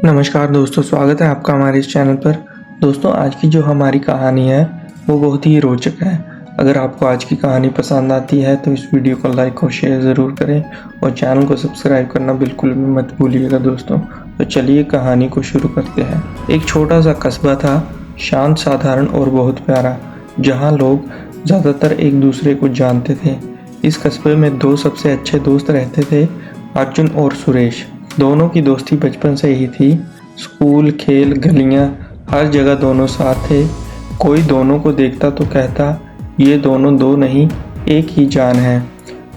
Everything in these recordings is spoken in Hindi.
नमस्कार दोस्तों, स्वागत है आपका हमारे इस चैनल पर। दोस्तों, आज की जो हमारी कहानी है वो बहुत ही रोचक है। अगर आपको आज की कहानी पसंद आती है तो इस वीडियो को लाइक और शेयर ज़रूर करें और चैनल को सब्सक्राइब करना बिल्कुल भी मत भूलिएगा दोस्तों। तो चलिए कहानी को शुरू करते हैं। एक छोटा सा कस्बा था, शांत, साधारण और बहुत प्यारा, जहाँ लोग ज़्यादातर एक दूसरे को जानते थे। इस कस्बे में दो सबसे अच्छे दोस्त रहते थे, अर्जुन और सुरेश। दोनों की दोस्ती बचपन से ही थी। स्कूल, खेल, गलियां, हर जगह दोनों साथ थे। कोई दोनों को देखता तो कहता, ये दोनों दो नहीं, एक ही जान है।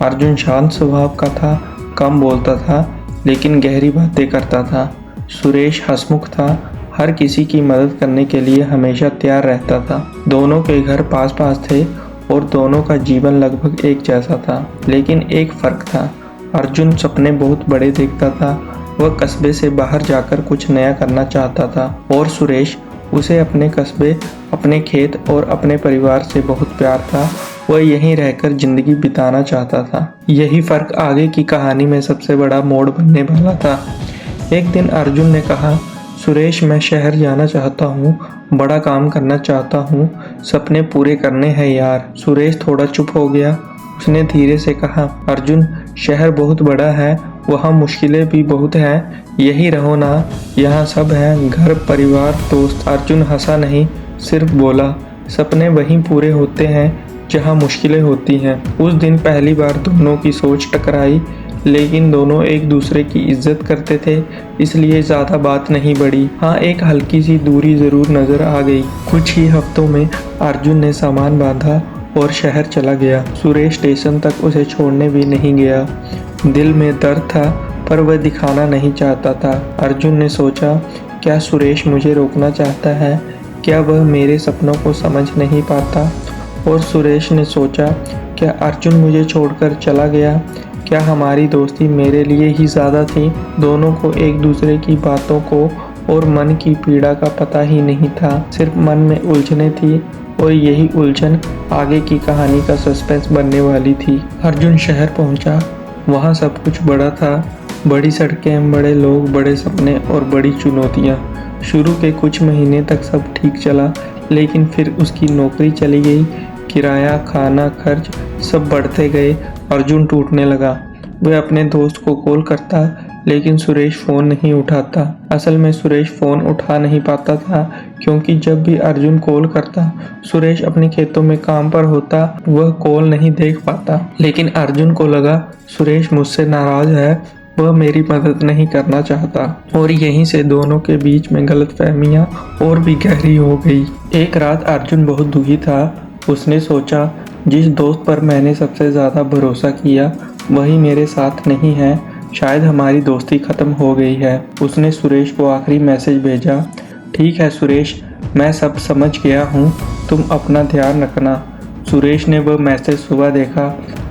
अर्जुन शांत स्वभाव का था, कम बोलता था लेकिन गहरी बातें करता था। सुरेश हंसमुख था, हर किसी की मदद करने के लिए हमेशा तैयार रहता था। दोनों के घर पास पास थे और दोनों का जीवन लगभग एक जैसा था, लेकिन एक फर्क था। अर्जुन सपने बहुत बड़े देखता था, वह कस्बे से बाहर जाकर कुछ नया करना चाहता था, और सुरेश, उसे अपने कस्बे, अपने खेत और अपने परिवार से बहुत प्यार था। वह यहीं रहकर जिंदगी बिताना चाहता था। यही फर्क आगे की कहानी में सबसे बड़ा मोड़ बनने वाला था। एक दिन अर्जुन ने कहा, सुरेश, मैं शहर जाना चाहता हूँ, बड़ा काम करना चाहता हूँ, सपने पूरे करने हैं यार। सुरेश थोड़ा चुप हो गया। उसने धीरे से कहा, अर्जुन, शहर बहुत बड़ा है, वहाँ मुश्किलें भी बहुत हैं, यही रहो ना, यहाँ सब है, घर, परिवार, दोस्त। अर्जुन हंसा नहीं, सिर्फ बोला, सपने वहीं पूरे होते हैं जहाँ मुश्किलें होती हैं। उस दिन पहली बार दोनों की सोच टकराई, लेकिन दोनों एक दूसरे की इज्जत करते थे, इसलिए ज़्यादा बात नहीं बढ़ी। हाँ, एक हल्की सी दूरी ज़रूर नज़र आ गई। कुछ ही हफ्तों में अर्जुन ने सामान बांधा और शहर चला गया। सुरेश स्टेशन तक उसे छोड़ने भी नहीं गया। दिल में दर्द था, पर वह दिखाना नहीं चाहता था। अर्जुन ने सोचा, क्या सुरेश मुझे रोकना चाहता है? क्या वह मेरे सपनों को समझ नहीं पाता? और सुरेश ने सोचा, क्या अर्जुन मुझे छोड़कर चला गया? क्या हमारी दोस्ती मेरे लिए ही ज़्यादा थी? दोनों को एक दूसरे की बातों को और मन की पीड़ा का पता ही नहीं था। सिर्फ मन में उलझने थी, और यही उलझन आगे की कहानी का सस्पेंस बनने वाली थी। अर्जुन शहर पहुंचा। वहां सब कुछ बड़ा था, बड़ी सड़कें, बड़े लोग, बड़े सपने और बड़ी चुनौतियां। शुरू के कुछ महीने तक सब ठीक चला, लेकिन फिर उसकी नौकरी चली गई। किराया, खाना, खर्च सब बढ़ते गए। अर्जुन टूटने लगा। वह अपने दोस्त को कॉल करता, लेकिन सुरेश फ़ोन नहीं उठाता। असल में सुरेश फ़ोन उठा नहीं पाता था, क्योंकि जब भी अर्जुन कॉल करता, सुरेश अपने खेतों में काम पर होता, वह कॉल नहीं देख पाता। लेकिन अर्जुन को लगा, सुरेश मुझसे नाराज़ है, वह मेरी मदद नहीं करना चाहता। और यहीं से दोनों के बीच में गलतफहमियां और भी गहरी हो गई। एक रात अर्जुन बहुत दुखी था। उसने सोचा, जिस दोस्त पर मैंने सबसे ज़्यादा भरोसा किया वही मेरे साथ नहीं है, शायद हमारी दोस्ती ख़त्म हो गई है। उसने सुरेश को आखिरी मैसेज भेजा, ठीक है सुरेश, मैं सब समझ गया हूँ, तुम अपना ध्यान रखना। सुरेश ने वह मैसेज सुबह देखा।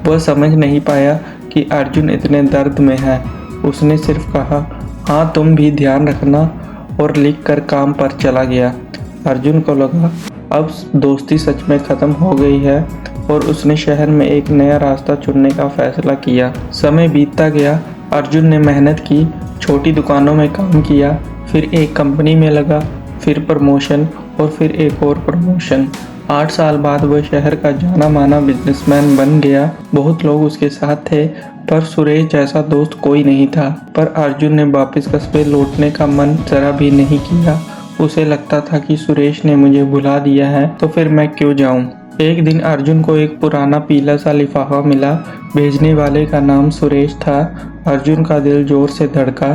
वह समझ नहीं पाया कि अर्जुन इतने दर्द में है। उसने सिर्फ कहा, हाँ तुम भी ध्यान रखना, और लिख कर काम पर चला गया। अर्जुन को लगा अब दोस्ती सच में ख़त्म हो गई है, और उसने शहर में एक नया रास्ता चुनने का फैसला किया। समय बीतता गया। अर्जुन ने मेहनत की, छोटी दुकानों में काम किया, फिर एक कंपनी में लगा, फिर प्रमोशन, और फिर एक और प्रमोशन। 8 साल बाद वह शहर का जाना माना बिजनेसमैन बन गया। बहुत लोग उसके साथ थे, पर सुरेश जैसा दोस्त कोई नहीं था। पर अर्जुन ने वापस कस्बे लौटने का मन जरा भी नहीं किया। उसे लगता था कि सुरेश ने मुझे भुला दिया है, तो फिर मैं क्यों जाऊं। एक दिन अर्जुन को एक पुराना पीला सा लिफाफा मिला। भेजने वाले का नाम सुरेश था। अर्जुन का दिल जोर से धड़का।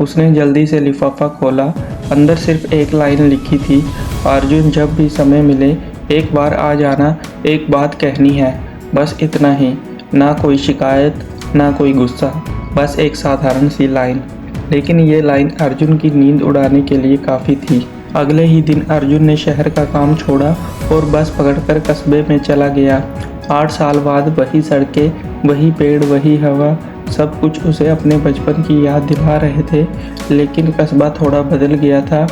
उसने जल्दी से लिफाफा खोला। अंदर सिर्फ एक लाइन लिखी थी, अर्जुन, जब भी समय मिले एक बार आ जाना, एक बात कहनी है, बस इतना ही। ना कोई शिकायत, ना कोई गुस्सा, बस एक साधारण सी लाइन। लेकिन ये लाइन अर्जुन की नींद उड़ाने के लिए काफ़ी थी। अगले ही दिन अर्जुन ने शहर का काम छोड़ा और बस पकड़कर कस्बे में चला गया। 8 साल बाद वही सड़कें, वही पेड़, वही हवा, सब कुछ उसे अपने बचपन की याद दिला रहे थे। लेकिन कस्बा थोड़ा बदल गया था।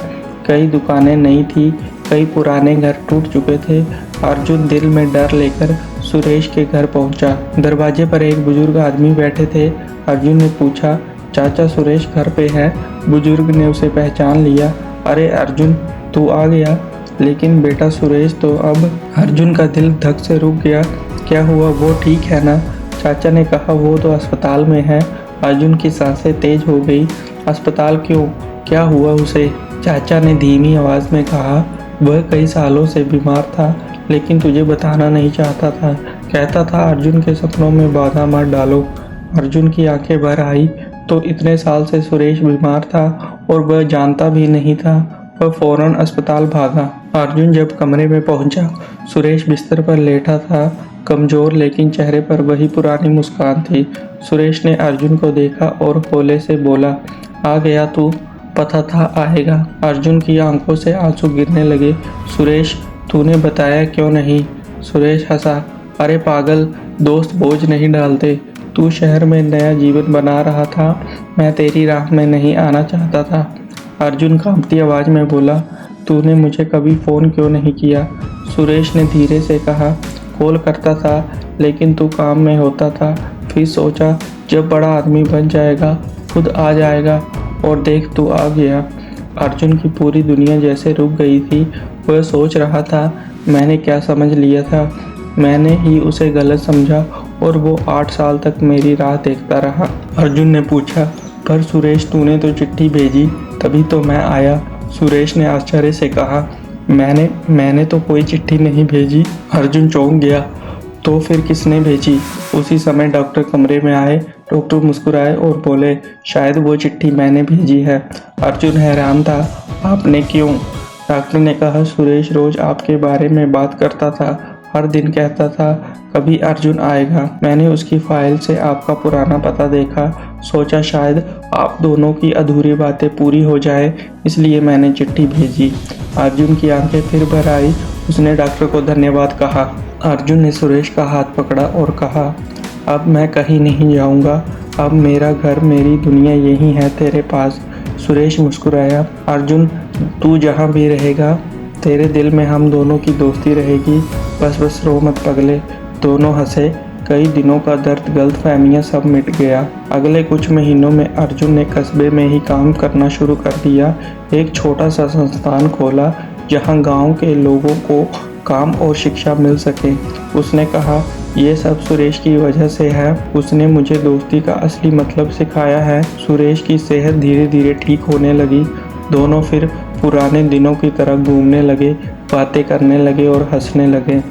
कई दुकानें नई थी, कई पुराने घर टूट चुके थे। अर्जुन दिल में डर लेकर सुरेश के घर पहुंचा। दरवाजे पर एक बुजुर्ग आदमी बैठे थे। अर्जुन ने पूछा, चाचा सुरेश घर पे है। बुजुर्ग ने उसे पहचान लिया। अरे अर्जुन, तू आ गया। लेकिन बेटा सुरेश तो अब अर्जुन का दिल धक से रुक गया। क्या हुआ, वो ठीक है ना? चाचा ने कहा वो तो अस्पताल में है। अर्जुन की सांसें तेज हो गई। अस्पताल क्यों, क्या हुआ उसे? चाचा ने धीमी आवाज में कहा, वह कई सालों से बीमार था, लेकिन तुझे बताना नहीं चाहता था। कहता था अर्जुन के सपनों में बाधा मत डालो। अर्जुन की आंखें भर आई। तो इतने साल से सुरेश बीमार था और वह जानता भी नहीं था। वह फौरन अस्पताल भागा। अर्जुन जब कमरे में पहुंचा, सुरेश बिस्तर पर लेटा था, कमजोर, लेकिन चेहरे पर वही पुरानी मुस्कान थी। सुरेश ने अर्जुन को देखा और हौले से बोला, आ गया तू, पता था आएगा। अर्जुन की आंखों से आंसू गिरने लगे। सुरेश, तूने बताया क्यों नहीं? सुरेश हंसा, अरे पागल, दोस्त बोझ नहीं डालते। तू शहर में नया जीवन बना रहा था, मैं तेरी राह में नहीं आना चाहता था। अर्जुन कांपती आवाज में बोला, तूने मुझे कभी फ़ोन क्यों नहीं किया? सुरेश ने धीरे से कहा, कॉल करता था, लेकिन तू काम में होता था। फिर सोचा जब बड़ा आदमी बन जाएगा खुद आ जाएगा, और देख तू आ गया। अर्जुन की पूरी दुनिया जैसे रुक गई थी। वह सोच रहा था, मैंने क्या समझ लिया था? मैंने ही उसे गलत समझा और वो 8 साल तक मेरी राह देखता रहा। अर्जुन ने पूछा, पर सुरेश तूने तो चिट्ठी भेजी, तभी तो मैं आया। सुरेश ने आश्चर्य से कहा, मैंने तो कोई चिट्ठी नहीं भेजी। अर्जुन चौंक गया, तो फिर किसने भेजी? उसी समय डॉक्टर कमरे में आए। डॉक्टर मुस्कुराए और बोले, शायद वो चिट्ठी मैंने भेजी है। अर्जुन हैरान था, आपने क्यों? डॉक्टर ने कहा, सुरेश रोज आपके बारे में बात करता था, हर दिन कहता था कभी अर्जुन आएगा। मैंने उसकी फाइल से आपका पुराना पता देखा, सोचा शायद आप दोनों की अधूरी बातें पूरी हो जाए, इसलिए मैंने चिट्ठी भेजी। अर्जुन की आंखें फिर भर आई। उसने डॉक्टर को धन्यवाद कहा। अर्जुन ने सुरेश का हाथ पकड़ा और कहा, अब मैं कहीं नहीं जाऊंगा, अब मेरा घर, मेरी दुनिया यही है तेरे पास। सुरेश मुस्कुराया, अर्जुन तू जहाँ भी रहेगा, तेरे दिल में हम दोनों की दोस्ती रहेगी। बस रो मत पगले। दोनों हंसे। कई दिनों का दर्द, गलतफहमियां सब मिट गया। अगले कुछ महीनों में अर्जुन ने कस्बे में ही काम करना शुरू कर दिया। एक छोटा सा संस्थान खोला जहां गांव के लोगों को काम और शिक्षा मिल सके। उसने कहा, ये सब सुरेश की वजह से है। उसने मुझे दोस्ती का असली मतलब सिखाया है। सुरेश की सेहत धीरे धीरे ठीक होने लगी। दोनों फिर पुराने दिनों की तरह घूमने लगे, बातें करने लगे और हंसने लगे।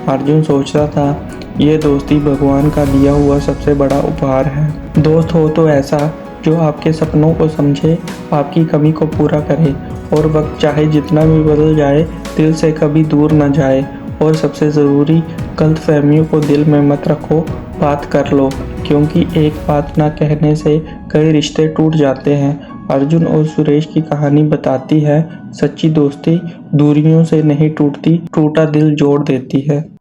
अर्जुन सोचता था, ये दोस्ती भगवान का दिया हुआ सबसे बड़ा उपहार है। दोस्त हो तो ऐसा जो आपके सपनों को समझे, आपकी कमी को पूरा करे, और वक्त चाहे जितना भी बदल जाए, दिल से कभी दूर न जाए। और सबसे ज़रूरी, गलतफहमियों को दिल में मत रखो, बात कर लो, क्योंकि एक बात ना कहने से कई रिश्ते टूट जाते हैं। अर्जुन और सुरेश की कहानी बताती है, सच्ची दोस्ती दूरियों से नहीं टूटती, टूटा दिल जोड़ देती है।